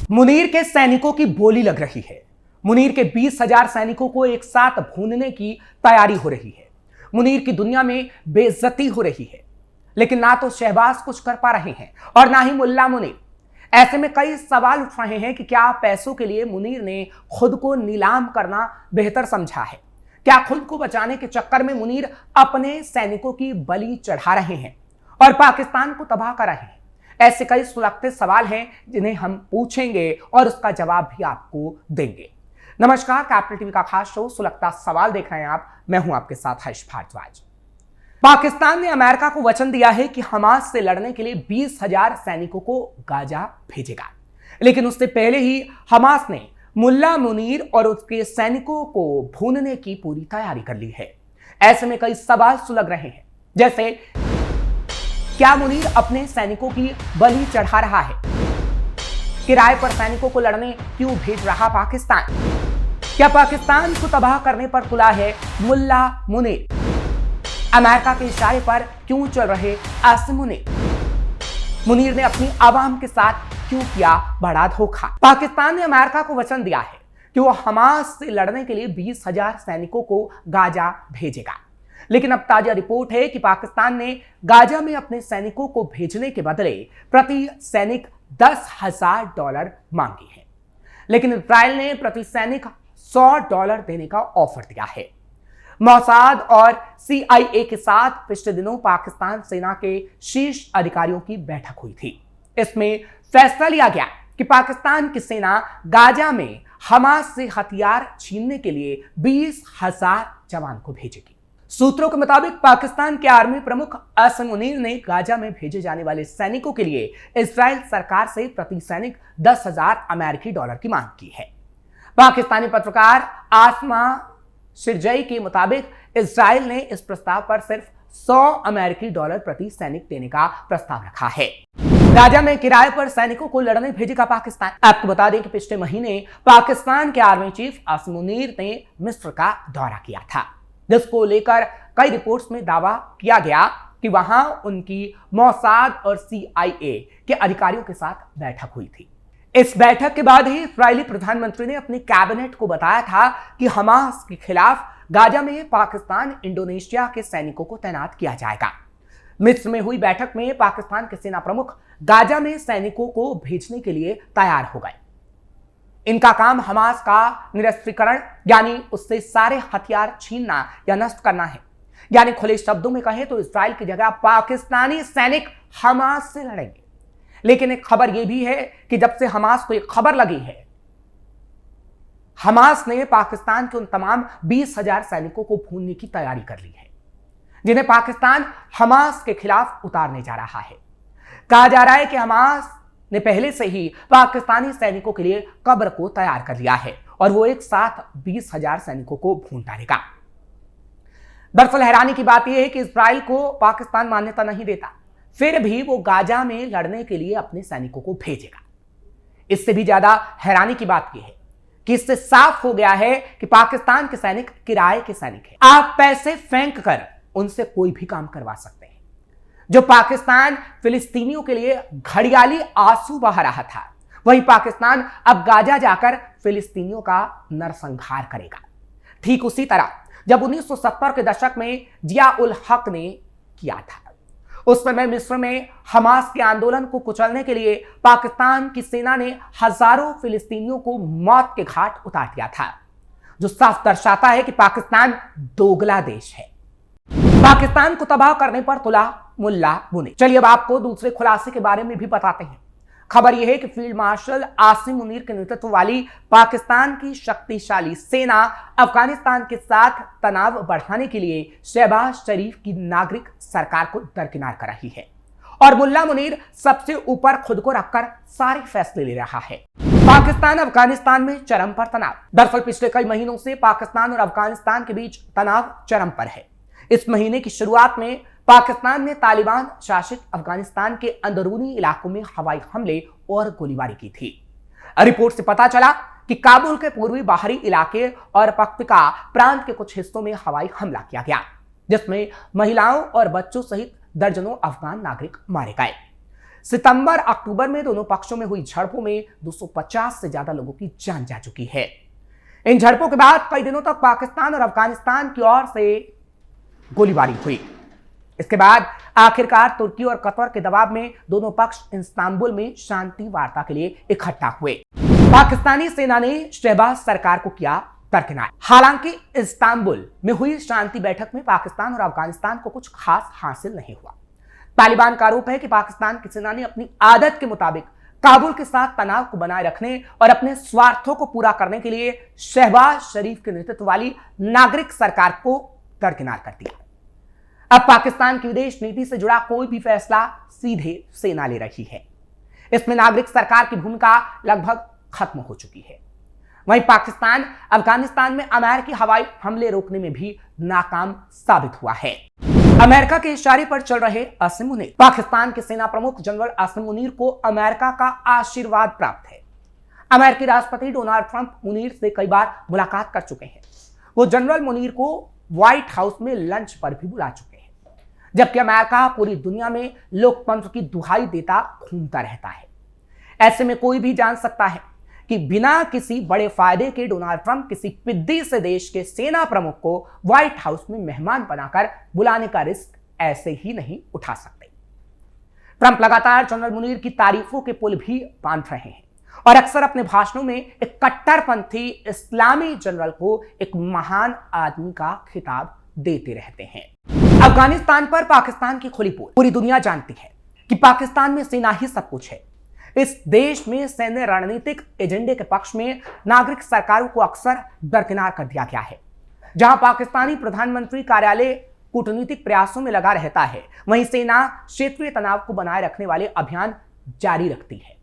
मुनीर के सैनिकों की बोली लग रही है। मुनीर के 20,000 सैनिकों को एक साथ भूनने की तैयारी हो रही है। मुनीर की दुनिया में बेइज्जती हो रही है, लेकिन ना तो शहबाज कुछ कर पा रहे हैं और ना ही मुल्ला मुनीर। ऐसे में कई सवाल उठ रहे हैं कि क्या पैसों के लिए मुनीर ने खुद को नीलाम करना बेहतर समझा है? क्या खुद को बचाने के चक्कर में मुनीर अपने सैनिकों की बलि चढ़ा रहे हैं और पाकिस्तान को तबाह कर रहे हैं? ऐसे कई सुलगते सवाल हैं जिन्हें हम पूछेंगे और उसका जवाब भी आपको देंगे। नमस्कार, कैपिटल टीवी का खास शो सुलगता सवाल देख रहे हैं आप। मैं हूं आपके साथ हर्ष भारद्वाज। पाकिस्तान ने अमेरिका को वचन दिया है कि हमास से लड़ने के लिए 20,000 सैनिकों को गाजा भेजेगा, लेकिन उससे पहले ही हमास ने मुल्ला मुनीर और उसके सैनिकों को भूनने की पूरी तैयारी कर ली है। ऐसे में कई सवाल सुलग रहे हैं, जैसे क्या मुनीर अपने सैनिकों की बलि चढ़ा रहा है? किराए पर सैनिकों को लड़ने क्यों भेज रहा पाकिस्तान? क्या पाकिस्तान को तबाह करने पर तुला है मुल्ला मुनीर? अमेरिका के इशारे पर क्यों चल रहे आसिम मुनीर? मुनीर ने अपनी आवाम के साथ क्यों किया बड़ा धोखा? पाकिस्तान ने अमेरिका को वचन दिया है कि वो हमास से लड़ने के लिए 20,000 सैनिकों को गाजा भेजेगा, लेकिन अब ताजा रिपोर्ट है कि पाकिस्तान ने गाजा में अपने सैनिकों को भेजने के बदले प्रति सैनिक $10,000 मांगी है, लेकिन इजराइल ने प्रति सैनिक $100 देने का ऑफर दिया है। मोसाद और CIA के साथ पिछले दिनों पाकिस्तान सेना के शीर्ष अधिकारियों की बैठक हुई थी। इसमें फैसला लिया गया कि पाकिस्तान की सेना गाजा में हमास से हथियार छीनने के लिए 20,000 जवान को भेजेगी। सूत्रों के मुताबिक पाकिस्तान के आर्मी प्रमुख आसिम मुनीर ने गाजा में भेजे जाने वाले सैनिकों के लिए इजराइल सरकार से प्रति सैनिक $10,000 की मांग की है। पाकिस्तानी पत्रकार आसमा शिरजई के मुताबिक इजराइल ने इस प्रस्ताव पर सिर्फ $100 प्रति सैनिक देने का प्रस्ताव रखा है। गाजा में किराए पर सैनिकों को लड़ने भेजेगा पाकिस्तान। आपको बता दें कि पिछले महीने पाकिस्तान के आर्मी चीफ आसिम मुनीर ने मिस्र का दौरा किया था, जिसको लेकर कई रिपोर्ट्स में दावा किया गया कि वहां उनकी मोसाद और CIA के अधिकारियों के साथ बैठक हुई थी। इस बैठक के बाद ही इस्राएली प्रधानमंत्री ने अपने कैबिनेट को बताया था कि हमास के खिलाफ गाजा में पाकिस्तान इंडोनेशिया के सैनिकों को तैनात किया जाएगा। मिस्र में हुई बैठक में पाकिस्तान के सेना प्रमुख गाजा में सैनिकों को भेजने के लिए तैयार हो गए। इनका काम हमास का निरस्त्रीकरण यानी उससे सारे हथियार छीनना या नष्ट करना है। यानी खुले शब्दों में कहें तो इस्राएल की जगह पाकिस्तानी सैनिक हमास से लड़ेंगे। लेकिन एक खबर यह भी है कि जब से हमास को एक खबर लगी है, हमास ने पाकिस्तान के उन तमाम 20,000 सैनिकों को भूनने की तैयारी कर ली है, जिन्हें पाकिस्तान हमास के खिलाफ उतारने जा रहा है। कहा जा रहा है कि हमास ने पहले से ही पाकिस्तानी सैनिकों के लिए कब्र को तैयार कर लिया है और वो एक साथ 20,000 सैनिकों को भून डालेगा। दरअसल हैरानी की बात यह है कि इस्राइल को पाकिस्तान मान्यता नहीं देता, फिर भी वो गाजा में लड़ने के लिए अपने सैनिकों को भेजेगा। इससे भी ज्यादा हैरानी की बात यह है कि इससे साफ हो गया है कि पाकिस्तान के सैनिक किराए के सैनिक हैं। आप पैसे फेंक कर उनसे कोई भी काम करवा सकते हैं। जो पाकिस्तान फिलिस्तीनियों के लिए घड़ियाली आंसू बहा रहा था, वही पाकिस्तान अब गाजा जाकर फिलिस्तीनियों का नरसंहार करेगा। ठीक उसी तरह जब 1970 के दशक में जिया उल हक ने किया था, उस समय मिस्र में हमास के आंदोलन को कुचलने के लिए पाकिस्तान की सेना ने हजारों फिलिस्तीनियों को मौत के घाट उतार दिया था, जो साफ दर्शाता है कि पाकिस्तान दोगला देश है। पाकिस्तान को तबाह करने पर तुला मुल्ला मुनीर। चलिए अब आपको दूसरे खुलासे के बारे में भी बताते हैं। खबर यह है कि फील्ड मार्शल आसिम मुनीर के नेतृत्व वाली पाकिस्तान की शक्तिशाली सेना अफगानिस्तान के साथ तनाव बढ़ाने के लिए शहबाज शरीफ की नागरिक सरकार को दरकिनार कर रही है और मुल्ला मुनीर सबसे ऊपर खुद को रखकर सारे फैसले ले रहा है। पाकिस्तान अफगानिस्तान में चरम पर तनाव। दरअसल पिछले कई महीनों से पाकिस्तान और अफगानिस्तान के बीच तनाव चरम पर है। इस महीने की शुरुआत में पाकिस्तान ने तालिबान शासित अफगानिस्तान के अंदरूनी इलाकों में हवाई हमले और गोलीबारी की थी। रिपोर्ट से पता चला कि काबुल के पूर्वी बाहरी इलाके और पख्तिका प्रांत के कुछ हिस्सों में हवाई हमला किया गया, जिसमें महिलाओं और बच्चों सहित दर्जनों अफगान नागरिक मारे गए। सितंबर अक्टूबर में दोनों पक्षों में हुई झड़पों में 250 से ज्यादा लोगों की जान जा चुकी है। इन झड़पों के बाद कई दिनों तक पाकिस्तान और अफगानिस्तान की ओर से गोलीबारी हुई। इसके बाद आखिरकार तुर्की और कतर के दबाव में दोनों पक्ष इस्तांबुल में शांति वार्ता के लिए इकट्ठा हुए। पाकिस्तानी सेना ने शहबाज सरकार को किया दरकिनार। हालांकि इस्तांबुल में हुई शांति बैठक में पाकिस्तान और अफगानिस्तान को कुछ खास हासिल नहीं हुआ। तालिबान का आरोप है कि पाकिस्तान की सेना ने अपनी आदत के मुताबिक काबुल के साथ तनाव को बनाए रखने और अपने स्वार्थों को पूरा करने के लिए शहबाज शरीफ के नेतृत्व वाली नागरिक सरकार को दरकिनार कर दिया। अब पाकिस्तान की विदेश नीति से जुड़ा कोई भी फैसला सीधे सेना ले रही है। इसमें नागरिक सरकार की भूमिका लगभग खत्म हो चुकी है। वहीं पाकिस्तान अफगानिस्तान में अमेरिकी हवाई हमले रोकने में भी नाकाम साबित हुआ है। अमेरिका के इशारे पर चल रहे आसिम मुनीर, पाकिस्तान के सेना प्रमुख जनरल आसिम मुनीर को अमेरिका का आशीर्वाद प्राप्त है। अमेरिकी राष्ट्रपति डोनाल्ड ट्रंप मुनीर से कई बार मुलाकात कर चुके हैं। वो जनरल मुनीर को व्हाइट हाउस में लंच पर भी बुला चुके हैं। जबकि अमेरिका पूरी दुनिया में लोकतंत्र की दुहाई देता घूमता रहता है। ऐसे में कोई भी जान सकता है कि बिना किसी बड़े फायदे के डोनाल्ड ट्रंप किसी पिद्दी से देश के सेना प्रमुख को व्हाइट हाउस में मेहमान बनाकर बुलाने का रिस्क ऐसे ही नहीं उठा सकते। ट्रंप लगातार जनरल मुनीर की तारीफों के पुल भी बांध रहे हैं और अक्सर अपने भाषणों में एक कट्टरपंथी इस्लामी जनरल को एक महान आदमी का खिताब देते रहते हैं। अफगानिस्तान पर पाकिस्तान की खुली पोल पूरी दुनिया जानती है कि पाकिस्तान में सेना ही सब कुछ है। इस देश में सैन्य रणनीतिक एजेंडे के पक्ष में नागरिक सरकारों को अक्सर दरकिनार कर दिया गया है। जहां पाकिस्तानी प्रधानमंत्री कार्यालय कूटनीतिक प्रयासों में लगा रहता है, वहीं सेना क्षेत्रीय तनाव को बनाए रखने वाले अभियान जारी रखती है।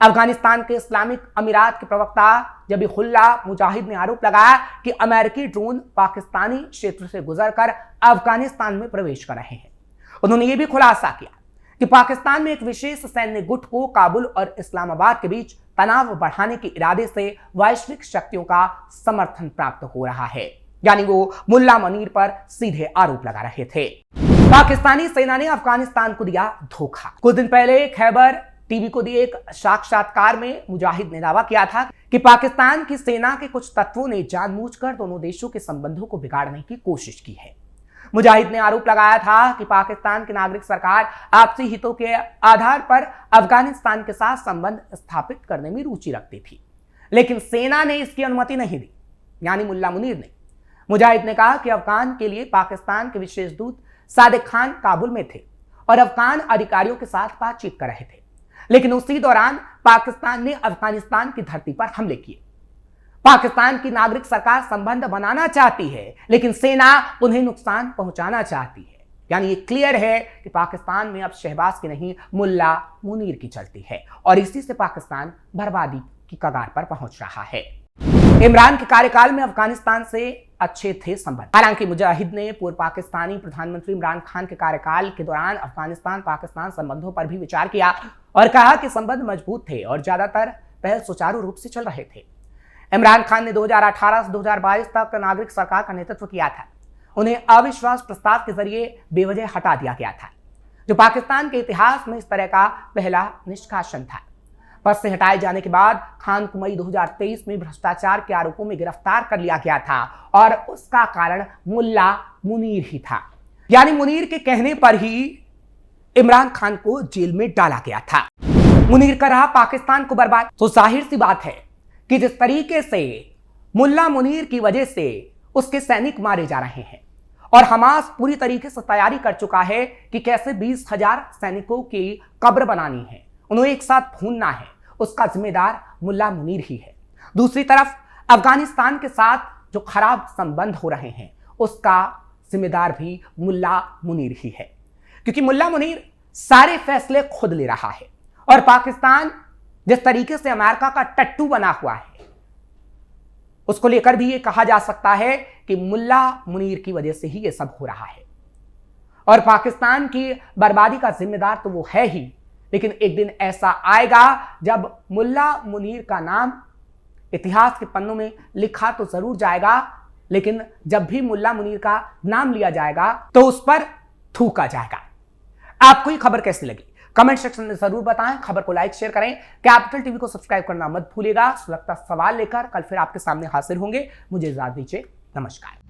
अफगानिस्तान के इस्लामिक अमीरात के प्रवक्ता जबीहुल्लाह मुजाहिद ने आरोप लगाया कि अमेरिकी ड्रोन पाकिस्तानी क्षेत्र से गुजरकर अफगानिस्तान में प्रवेश कर रहे हैं। उन्होंने यह भी खुलासा किया कि पाकिस्तान में एक विशेष सैन्य गुट को काबुल और इस्लामाबाद के बीच तनाव बढ़ाने के इरादे से वैश्विक शक्तियों का समर्थन प्राप्त हो रहा है। यानी वो मुल्ला मुनीर पर सीधे आरोप लगा रहे थे। पाकिस्तानी सेना ने अफगानिस्तान को दिया धोखा। कुछ दिन पहले खैबर टीवी को दिए एक साक्षात्कार में मुजाहिद ने दावा किया था कि पाकिस्तान की सेना के कुछ तत्वों ने जानबूझकर दोनों देशों के संबंधों को बिगाड़ने की कोशिश की है। मुजाहिद ने आरोप लगाया था कि पाकिस्तान की नागरिक सरकार आपसी हितों के आधार पर अफगानिस्तान के साथ संबंध स्थापित करने में रुचि रखती थी, लेकिन सेना ने इसकी अनुमति नहीं दी, यानी मुल्ला मुनीर ने। मुजाहिद ने कहा कि अफगान के लिए पाकिस्तान के विशेष दूत सादिक खान काबुल में थे और अफगान अधिकारियों के साथ बातचीत कर रहे थे, लेकिन उसी दौरान पाकिस्तान ने अफगानिस्तान की धरती पर हमले किए। पाकिस्तान की नागरिक सरकार संबंध बनाना चाहती है, लेकिन सेना उन्हें नुकसान पहुंचाना चाहती है। यानी ये क्लियर है कि पाकिस्तान में अब शहबाज की नहीं मुल्ला मुनीर की चलती है और इसी से पाकिस्तान बर्बादी की कगार पर पहुंच रहा है। इमरान के कार्यकाल में अफगानिस्तान से अच्छे थे संबंध। हालांकि मुजाहिद ने पूर्व पाकिस्तानी प्रधानमंत्री इमरान खान के कार्यकाल के दौरान अफगानिस्तान पाकिस्तान संबंधों पर भी विचार किया और कहा कि संबंध मजबूत थे और ज्यादातर पहल सुचारू रूप से चल रहे थे। इमरान खान ने 2018 से 2022 तक नागरिक सरकार का नेतृत्व किया था। उन्हें अविश्वास प्रस्ताव के जरिए बेवजह हटा दिया गया था, जो पाकिस्तान के इतिहास में इस तरह का पहला निष्कासन था। पद से हटाए जाने के बाद खान को मई 2023 में भ्रष्टाचार के आरोपों में गिरफ्तार कर लिया गया था और उसका कारण मुल्ला मुनीर ही था। यानी मुनीर के कहने पर ही इमरान खान को जेल में डाला गया था। मुनीर कर रहा पाकिस्तान को बर्बाद। तो जाहिर सी बात है कि जिस तरीके से मुल्ला मुनीर की वजह से उसके सैनिक मारे जा रहे हैं और हमास पूरी तरीके से तैयारी कर चुका है कि कैसे 20,000 सैनिकों की कब्र बनानी है, उन्हें एक साथ भूनना है, उसका जिम्मेदार मुल्ला मुनीर ही है। दूसरी तरफ अफगानिस्तान के साथ जो खराब संबंध हो रहे हैं उसका जिम्मेदार भी मुल्ला मुनीर ही है, क्योंकि मुल्ला मुनीर सारे फैसले खुद ले रहा है और पाकिस्तान जिस तरीके से अमेरिका का टट्टू बना हुआ है उसको लेकर भी ये कहा जा सकता है कि मुल्ला मुनीर की वजह से ही ये सब हो रहा है और पाकिस्तान की बर्बादी का जिम्मेदार तो वो है ही, लेकिन एक दिन ऐसा आएगा जब मुल्ला मुनीर का नाम इतिहास के पन्नों में लिखा तो जरूर जाएगा, लेकिन जब भी मुल्ला मुनीर का नाम लिया जाएगा तो उस पर थूका जाएगा। आपको ये खबर कैसी लगी कमेंट सेक्शन में जरूर बताएं, खबर को लाइक शेयर करें, कैपिटल टीवी को सब्सक्राइब करना मत भूलिएगा। सुलगता सवाल लेकर कल फिर आपके सामने हाजिर होंगे। मुझे इजाजत दीजिए, नमस्कार।